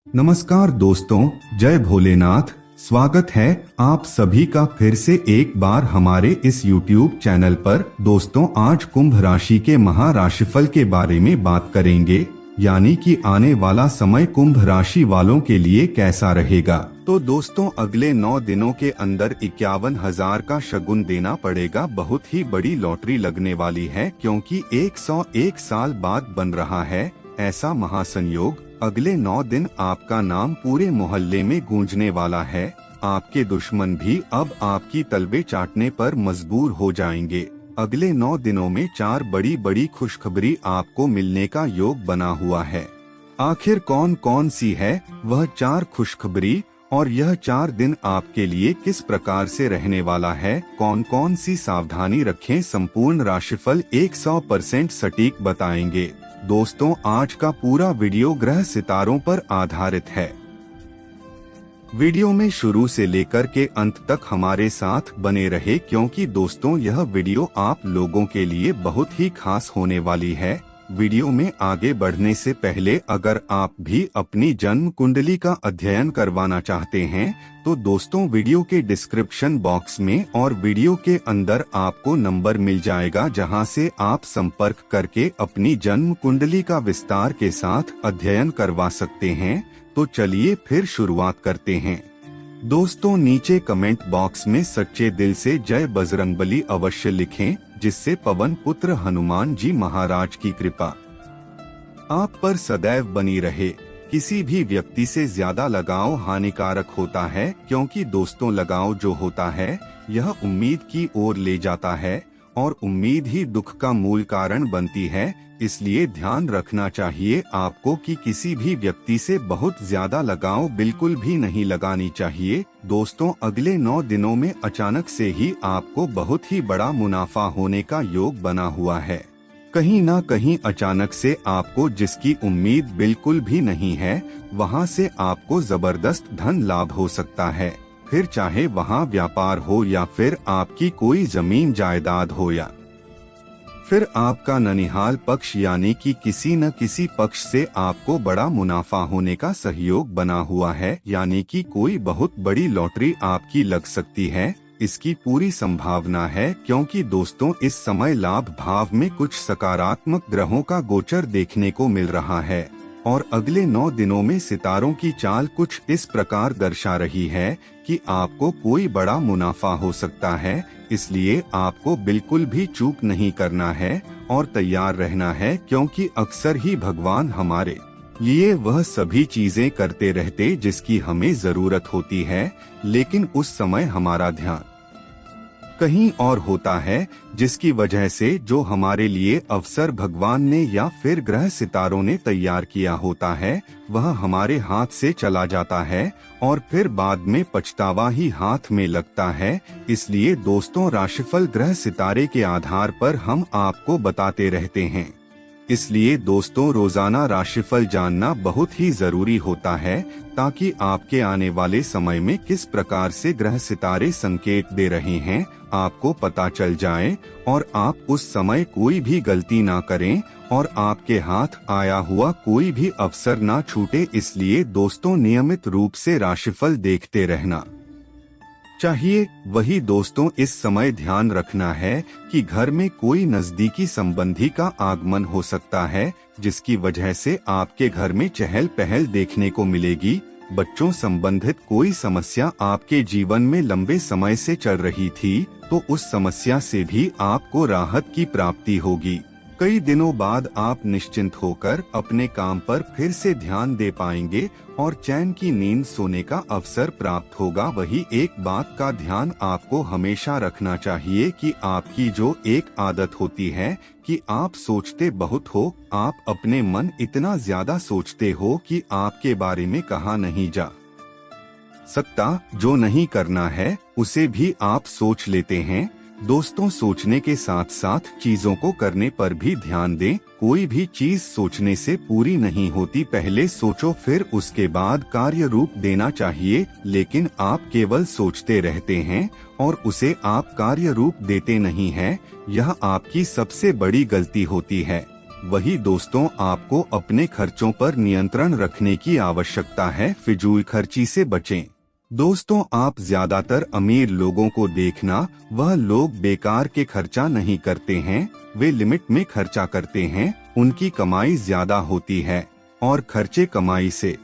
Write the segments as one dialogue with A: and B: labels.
A: नमस्कार दोस्तों, जय भोलेनाथ। स्वागत है आप सभी का फिर से एक बार हमारे इस YouTube चैनल पर। दोस्तों, आज कुंभ राशि के महाराशिफल के बारे में बात करेंगे, यानी कि आने वाला समय कुंभ राशि वालों के लिए कैसा रहेगा। तो दोस्तों, अगले 9 दिनों के अंदर 51,000 का शगुन देना पड़ेगा। बहुत ही बड़ी लॉटरी लगने वाली है, क्योंकि 101 साल बाद बन रहा है ऐसा महासंयोग। अगले 9 दिन आपका नाम पूरे मोहल्ले में गूंजने वाला है। आपके दुश्मन भी अब आपकी तलबे चाटने पर मजबूर हो जाएंगे। अगले 9 दिनों में 4 बड़ी बड़ी खुशखबरी आपको मिलने का योग बना हुआ है। आखिर कौन कौन सी है वह 4 खुशखबरी, और यह 4 दिन आपके लिए किस प्रकार से रहने वाला है, कौन कौन सी सावधानी रखें, संपूर्ण राशिफल 100% सटीक बताएंगे। दोस्तों, आज का पूरा वीडियो ग्रह सितारों पर आधारित है। वीडियो में शुरू से लेकर के अंत तक हमारे साथ बने रहे, क्योंकि दोस्तों यह वीडियो आप लोगों के लिए बहुत ही खास होने वाली है। वीडियो में आगे बढ़ने से पहले अगर आप भी अपनी जन्म कुंडली का अध्ययन करवाना चाहते हैं तो दोस्तों वीडियो के डिस्क्रिप्शन बॉक्स में और वीडियो के अंदर आपको नंबर मिल जाएगा, जहां से आप संपर्क करके अपनी जन्म कुंडली का विस्तार के साथ अध्ययन करवा सकते हैं। तो चलिए फिर शुरुआत करते हैं। दोस्तों, नीचे कमेंट बॉक्स में सच्चे दिल से जय बजरंगबली अवश्य लिखें, जिससे पवन पुत्र हनुमान जी महाराज की कृपा आप पर सदैव बनी रहे। किसी भी व्यक्ति से ज्यादा लगाव हानिकारक होता है, क्योंकि दोस्तों लगाव जो होता है यह उम्मीद की ओर ले जाता है, और उम्मीद ही दुख का मूल कारण बनती है। इसलिए ध्यान रखना चाहिए आपको कि किसी भी व्यक्ति से बहुत ज्यादा लगाव बिल्कुल भी नहीं लगानी चाहिए। दोस्तों, अगले 9 दिनों में अचानक से ही आपको बहुत ही बड़ा मुनाफा होने का योग बना हुआ है। कहीं ना कहीं अचानक से आपको जिसकी उम्मीद बिल्कुल भी नहीं है, वहां से आपको जबरदस्त धन लाभ हो सकता है। फिर चाहे वहां व्यापार हो या फिर आपकी कोई जमीन जायदाद हो, या फिर आपका ननिहाल पक्ष, यानी कि किसी न किसी पक्ष से आपको बड़ा मुनाफा होने का सहयोग बना हुआ है। यानी कि कोई बहुत बड़ी लॉटरी आपकी लग सकती है, इसकी पूरी संभावना है। क्योंकि दोस्तों, इस समय लाभ भाव में कुछ सकारात्मक ग्रहों का गोचर देखने को मिल रहा है, और अगले 9 दिनों में सितारों की चाल कुछ इस प्रकार दर्शा रही है कि आपको कोई बड़ा मुनाफा हो सकता है। इसलिए आपको बिल्कुल भी चूक नहीं करना है और तैयार रहना है, क्योंकि अक्सर ही भगवान हमारे लिए वह सभी चीजें करते रहते जिसकी हमें जरूरत होती है, लेकिन उस समय हमारा ध्यान कहीं और होता है, जिसकी वजह से जो हमारे लिए अवसर भगवान ने या फिर ग्रह सितारों ने तैयार किया होता है वह हमारे हाथ से चला जाता है, और फिर बाद में पछतावा ही हाथ में लगता है। इसलिए दोस्तों, राशिफल ग्रह सितारे के आधार पर हम आपको बताते रहते हैं। इसलिए दोस्तों, रोजाना राशिफल जानना बहुत ही जरूरी होता है, ताकि आपके आने वाले समय में किस प्रकार से ग्रह सितारे संकेत दे रहे हैं आपको पता चल जाए, और आप उस समय कोई भी गलती ना करें और आपके हाथ आया हुआ कोई भी अवसर ना छूटे। इसलिए दोस्तों, नियमित रूप से राशिफल देखते रहना चाहिए। वही दोस्तों, इस समय ध्यान रखना है कि घर में कोई नजदीकी संबंधी का आगमन हो सकता है, जिसकी वजह से आपके घर में चहल पहल देखने को मिलेगी। बच्चों संबंधित कोई समस्या आपके जीवन में लंबे समय से चल रही थी, तो उस समस्या से भी आपको राहत की प्राप्ति होगी। कई दिनों बाद आप निश्चिंत होकर अपने काम पर फिर से ध्यान दे पाएंगे और चैन की नींद सोने का अवसर प्राप्त होगा। वही एक बात का ध्यान आपको हमेशा रखना चाहिए कि आपकी जो एक आदत होती है कि आप सोचते बहुत हो, आप अपने मन इतना ज्यादा सोचते हो कि आपके बारे में कहा नहीं जा सकता। जो नहीं करना है उसे भी आप सोच लेते हैं। दोस्तों, सोचने के साथ साथ चीजों को करने पर भी ध्यान दें। कोई भी चीज सोचने से पूरी नहीं होती, पहले सोचो फिर उसके बाद कार्य रूप देना चाहिए। लेकिन आप केवल सोचते रहते हैं और उसे आप कार्य रूप देते नहीं हैं, यह आपकी सबसे बड़ी गलती होती है। वही दोस्तों आपको अपने खर्चों पर नियंत्रण रखने की आवश्यकता है। फिजूल खर्ची से बचें। दोस्तों आप ज्यादातर अमीर लोगों को देखना, वह लोग बेकार के खर्चा नहीं करते हैं, वे लिमिट में खर्चा करते हैं। उनकी कमाई ज्यादा होती है और खर्चे कमाई से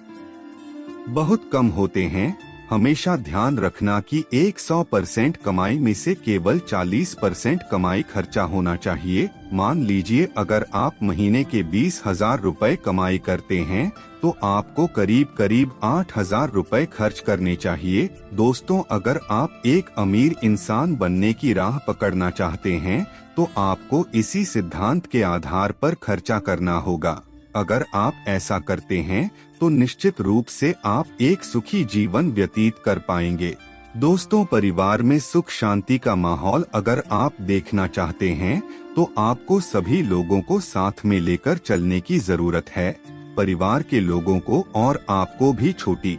A: बहुत कम होते हैं। हमेशा ध्यान रखना कि 100% कमाई में से केवल 40% कमाई खर्चा होना चाहिए। मान लीजिए अगर आप महीने के 20,000 रुपए कमाई करते हैं तो आपको करीब 8,000 रुपए खर्च करने चाहिए। दोस्तों अगर आप एक अमीर इंसान बनने की राह पकड़ना चाहते हैं तो आपको इसी सिद्धांत के आधार पर खर्चा करना होगा। अगर आप ऐसा करते हैं तो निश्चित रूप से आप एक सुखी जीवन व्यतीत कर पाएंगे। दोस्तों परिवार में सुख शांति का माहौल अगर आप देखना चाहते हैं तो आपको सभी लोगों को साथ में लेकर चलने की जरूरत है। परिवार के लोगों को और आपको भी छोटी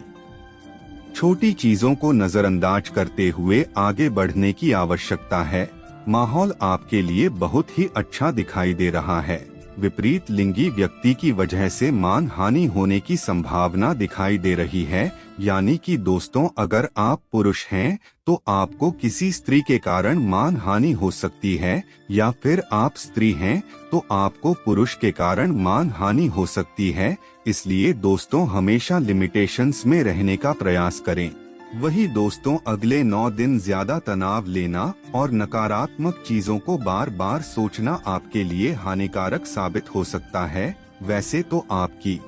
A: छोटी चीजों को नजरअंदाज करते हुए आगे बढ़ने की आवश्यकता है। माहौल आपके लिए बहुत ही अच्छा दिखाई दे रहा है। विपरीत लिंगी व्यक्ति की वजह से मान हानि होने की संभावना दिखाई दे रही है। यानी कि दोस्तों अगर आप पुरुष हैं तो आपको किसी स्त्री के कारण मान हानि हो सकती है, या फिर आप स्त्री हैं तो आपको पुरुष के कारण मान हानि हो सकती है। इसलिए दोस्तों हमेशा लिमिटेशंस में रहने का प्रयास करें। वही दोस्तों अगले 9 दिन ज्यादा तनाव लेना और नकारात्मक चीजों को बार बार सोचना आपके लिए हानिकारक साबित हो सकता है। वैसे तो आपकी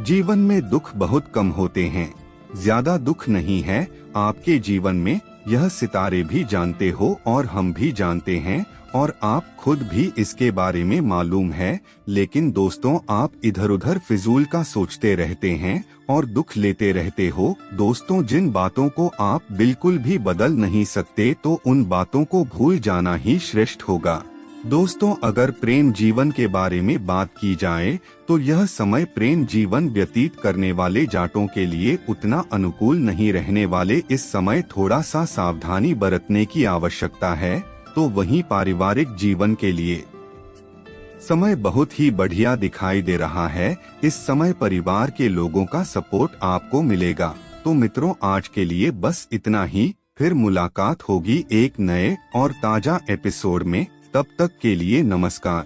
A: जीवन में दुख बहुत कम होते हैं, ज्यादा दुख नहीं है आपके जीवन में, यह सितारे भी जानते हो और हम भी जानते हैं और आप खुद भी इसके बारे में मालूम है। लेकिन दोस्तों आप इधर उधर फिजूल का सोचते रहते हैं और दुख लेते रहते हो। दोस्तों जिन बातों को आप बिल्कुल भी बदल नहीं सकते तो उन बातों को भूल जाना ही श्रेष्ठ होगा। दोस्तों अगर प्रेम जीवन के बारे में बात की जाए तो यह समय प्रेम जीवन व्यतीत करने वाले जाटों के लिए उतना अनुकूल नहीं रहने वाले। इस समय थोड़ा सा सावधानी बरतने की आवश्यकता है। तो वहीं पारिवारिक जीवन के लिए समय बहुत ही बढ़िया दिखाई दे रहा है। इस समय परिवार के लोगों का सपोर्ट आपको मिलेगा। तो मित्रों आज के लिए बस इतना ही, फिर मुलाकात होगी एक नए और ताजा एपिसोड में। तब तक के लिए नमस्कार।